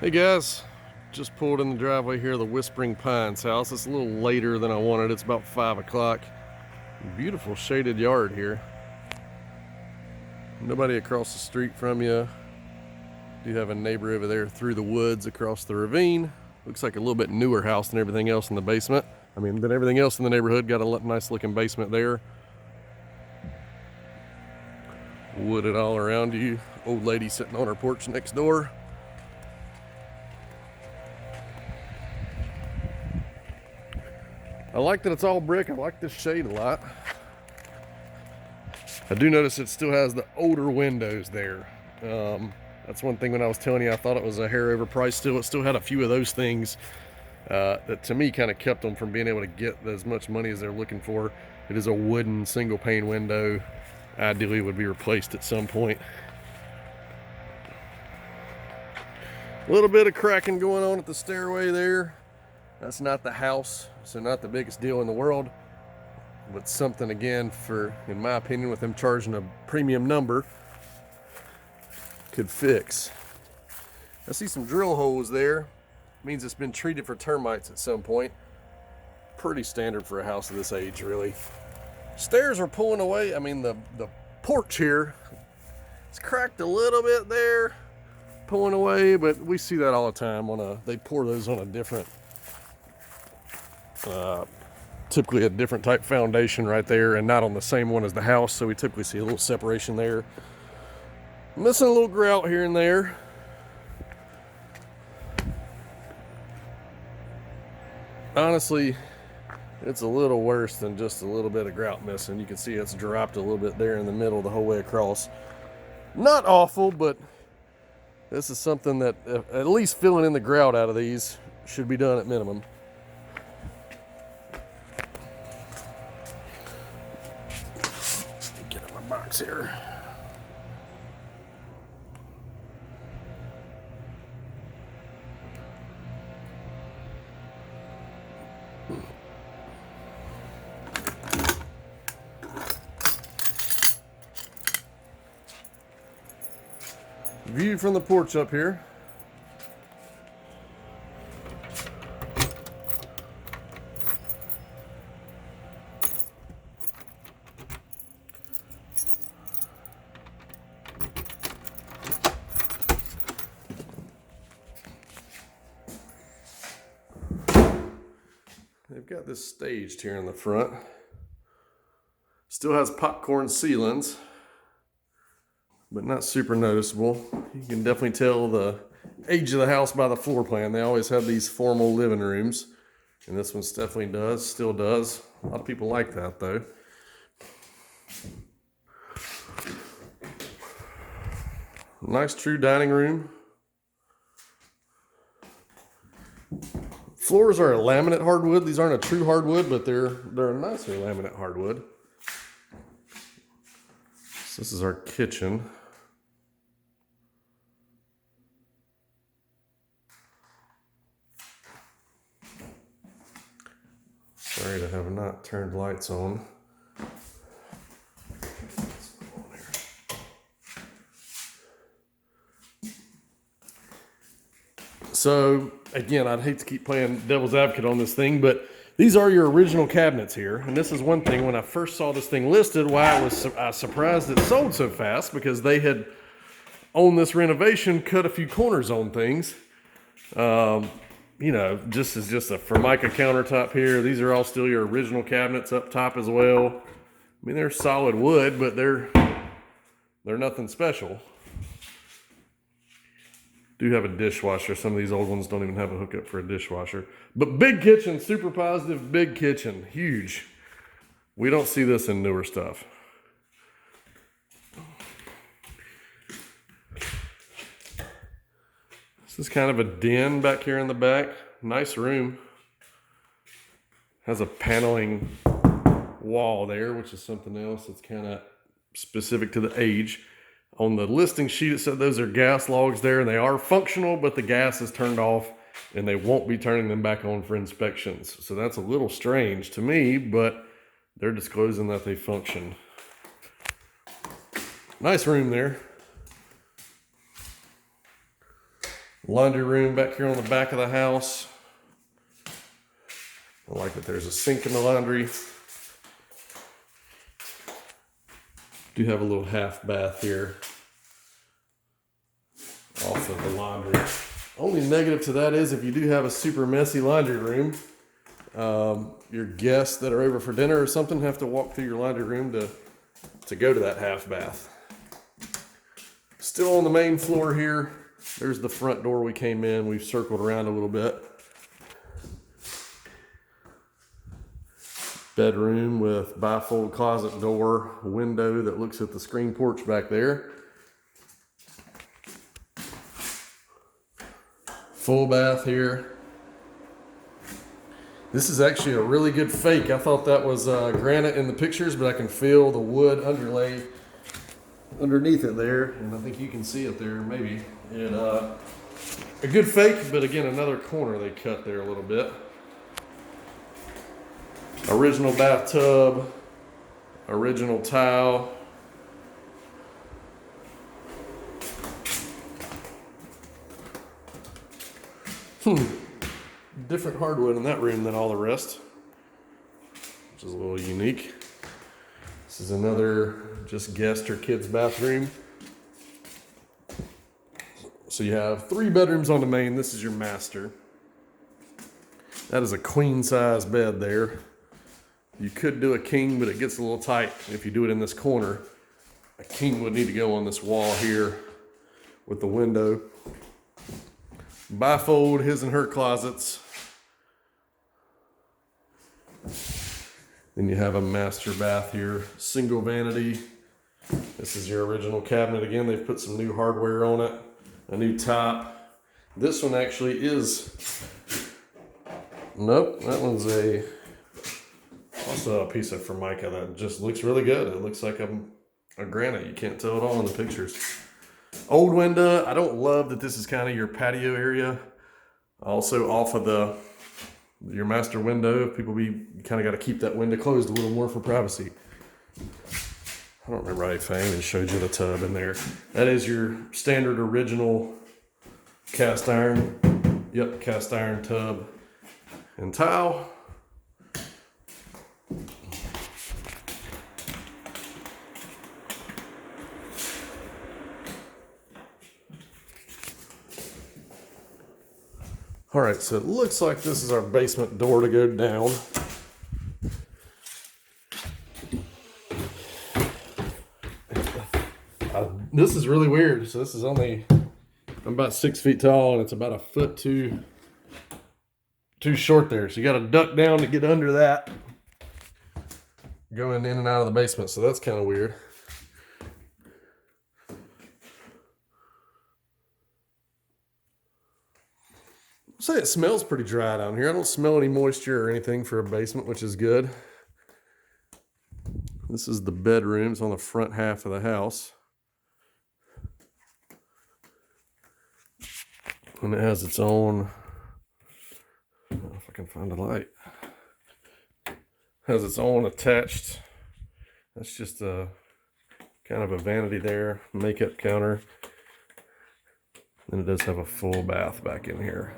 Hey guys, just pulled in the driveway here of the Whispering Pines house. It's a little later than I wanted. It's about 5 o'clock. Beautiful shaded yard here. Nobody across the street from you. Do have a neighbor over there through the woods across the ravine. Looks like a little bit newer house than everything else in the basement. Than everything else in the neighborhood. Got a nice looking basement there. Wooded all around you. Old lady sitting on her porch next door. I like that it's all brick. I like this shade a lot. I do notice it still has the older windows there. That's one thing when I was telling you I thought it was a hair overpriced still. It still had a few of those things that to me kind of kept them from being able to get as much money as they're looking for. It is a wooden single pane window. Ideally would be replaced at some point. A little bit of cracking going on at the stairway there. That's not the house, so not the biggest deal in the world, but something again for, in my opinion, with them charging a premium number, could fix. I see some drill holes there. Means it's been treated for termites at some point. Pretty standard for a house of this age, really. Stairs are pulling away. The porch here, it's cracked a little bit there, pulling away, but we see that all the time they pour those on a different typically a different type foundation right there and not on the same one as the house, so we typically see a little separation there. Missing a little grout here and there. Honestly, it's a little worse than just a little bit of grout missing. You can see it's dropped a little bit there in the middle the whole way across. Not awful, but this is something that at least filling in the grout out of these should be done at minimum. Box here. View from the porch up here. They've got this staged here in the front. Still has popcorn ceilings, but not super noticeable. You can definitely tell the age of the house by the floor plan. They always have these formal living rooms, and this one definitely does, still does. A lot of people like that though. Nice true dining room. Floors are a laminate hardwood. These aren't a true hardwood, but they're a nicer laminate hardwood. So this is our kitchen. Sorry to have not turned lights on. So again, I'd hate to keep playing devil's advocate on this thing, but these are your original cabinets here. And this is one thing, when I first saw this thing listed, why I was surprised it sold so fast, because they had, on this renovation, cut a few corners on things. Just as a Formica countertop here. These are all still your original cabinets up top as well. They're solid wood, but they're nothing special. Do have a dishwasher. Some of these old ones don't even have a hookup for a dishwasher. But big kitchen, super positive, big kitchen, huge. We don't see this in newer stuff. This is kind of a den back here in the back. Nice room. Has a paneling wall there, which is something else that's kind of specific to the age. On the listing sheet, it said those are gas logs there, and they are functional, but the gas is turned off, and they won't be turning them back on for inspections. So that's a little strange to me, but they're disclosing that they function. Nice room there. Laundry room back here on the back of the house. I like that there's a sink in the laundry. Do have a little half bath here off of the laundry. Only negative to that is if you do have a super messy laundry room, your guests that are over for dinner or something have to walk through your laundry room to go to that half bath. Still on the main floor here. There's the front door we came in. We've circled around a little bit. Bedroom with bifold closet door, window that looks at the screen porch back there. Full bath here. This is actually a really good fake. I thought that was granite in the pictures, but I can feel the wood underlay underneath it there, and I think you can see it there maybe. And a good fake, but again, another corner they cut there a little bit. Original bathtub, original tile. Different hardwood in that room than all the rest, which is a little unique. This is another just guest or kids bathroom. So you have 3 bedrooms on the main. This is your master. That is a queen size bed there. You could do a king, but it gets a little tight if you do it in this corner. A king would need to go on this wall here with the window. Bifold his and her closets. Then you have a master bath here, single vanity. This is your original cabinet again. They've put some new hardware on it, a new top. This one actually is, nope, that one's also a piece of Formica that just looks really good. It looks like a granite. You can't tell at all in the pictures. Old window. I don't love that this is kind of your patio area. Also off of your master window. You kind of got to keep that window closed a little more for privacy. I don't remember if I even showed you the tub in there. That is your standard original cast iron. Yep, cast iron tub and tile. All right, so it looks like this is our basement door to go down. This is really weird. So this is I'm about 6 feet tall, and it's about a foot too short there. So you got to duck down to get under that, going in and out of the basement. So that's kind of weird. I'd say it smells pretty dry down here. I don't smell any moisture or anything for a basement, which is good. This is the bedroom. It's on the front half of the house. And it has its own, I don't know if I can find a light. Has its own attached, that's just a kind of a vanity there, makeup counter. And it does have a full bath back in here.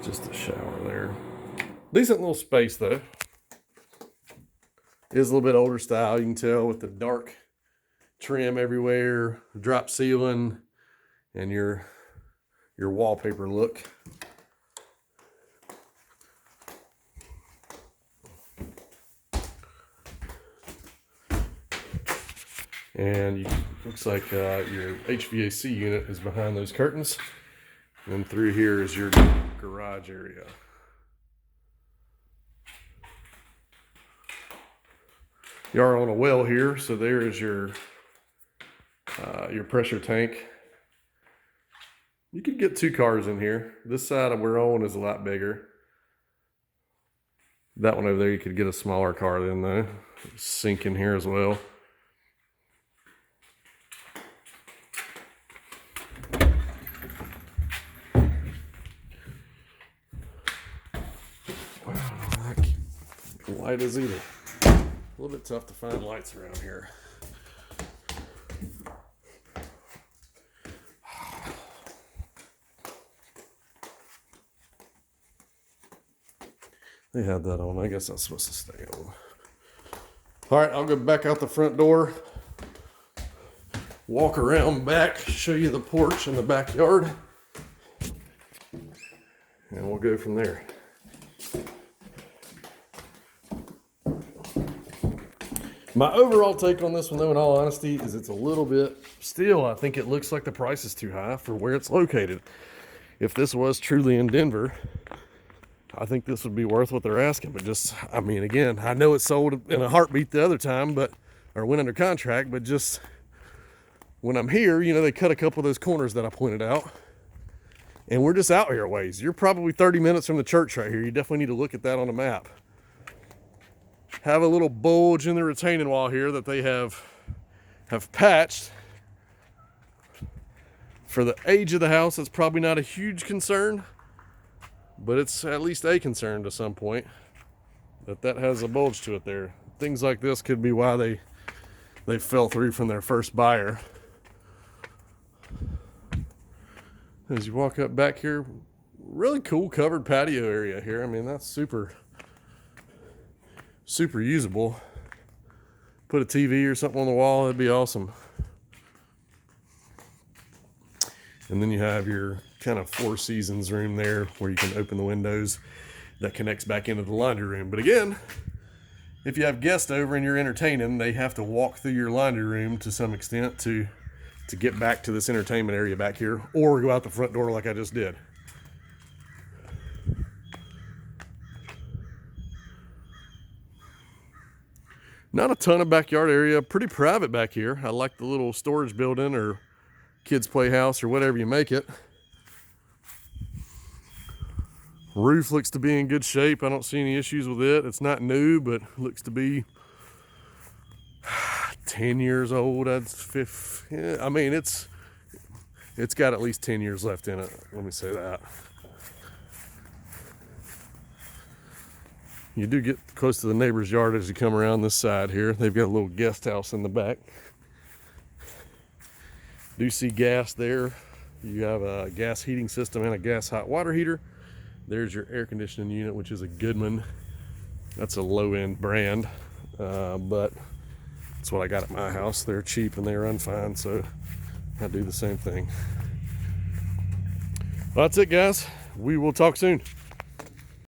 Just a shower there. Decent little space though. It is a little bit older style, you can tell, with the dark trim everywhere, drop ceiling, and your wallpaper look. And looks like your HVAC unit is behind those curtains. And through here is your garage area. You are on a well here, so there is your pressure tank. You could get 2 cars in here. This side of we're on is a lot bigger. That one over there, you could get a smaller car in though. Sink in here as well. Wow, light is either. A little bit tough to find lights around here. They had that on. I guess that's supposed to stay on. All right, I'll go back out the front door, walk around back, show you the porch and the backyard, and we'll go from there. My overall take on this one, though, in all honesty, is it's a little bit, still, I think it looks like the price is too high for where it's located. If this was truly in Denver, I think this would be worth what they're asking. But just, I mean, again, I know it sold in a heartbeat the other time, or went under contract, but just when I'm here, you know, they cut a couple of those corners that I pointed out. And we're just out here a ways. You're probably 30 minutes from the church right here. You definitely need to look at that on a map. Have a little bulge in the retaining wall here that they have patched. For the age of the house, it's probably not a huge concern, but it's at least a concern to some point that has a bulge to it there. Things like this could be why they fell through from their first buyer. As you walk up back here, really cool covered patio area here. I mean, that's super usable. Put a TV or something on the wall, that'd be awesome. And then you have your kind of Four Seasons room there where you can open the windows that connects back into the laundry room. But again, if you have guests over and you're entertaining, they have to walk through your laundry room to some extent to get back to this entertainment area back here, or go out the front door like I just did. Not a ton of backyard area, pretty private back here. I like the little storage building or kids playhouse or whatever you make it. Roof looks to be in good shape. I don't see any issues with it. It's not new, but looks to be 10 years old. Yeah, I mean, it's got at least 10 years left in it. Let me say that. You do get close to the neighbor's yard as you come around this side here. They've got a little guest house in the back. Do see gas there. You have a gas heating system and a gas hot water heater. There's your air conditioning unit, which is a Goodman. That's a low-end brand, but that's what I got at my house. They're cheap and they run fine, so I do the same thing. Well, that's it, guys. We will talk soon.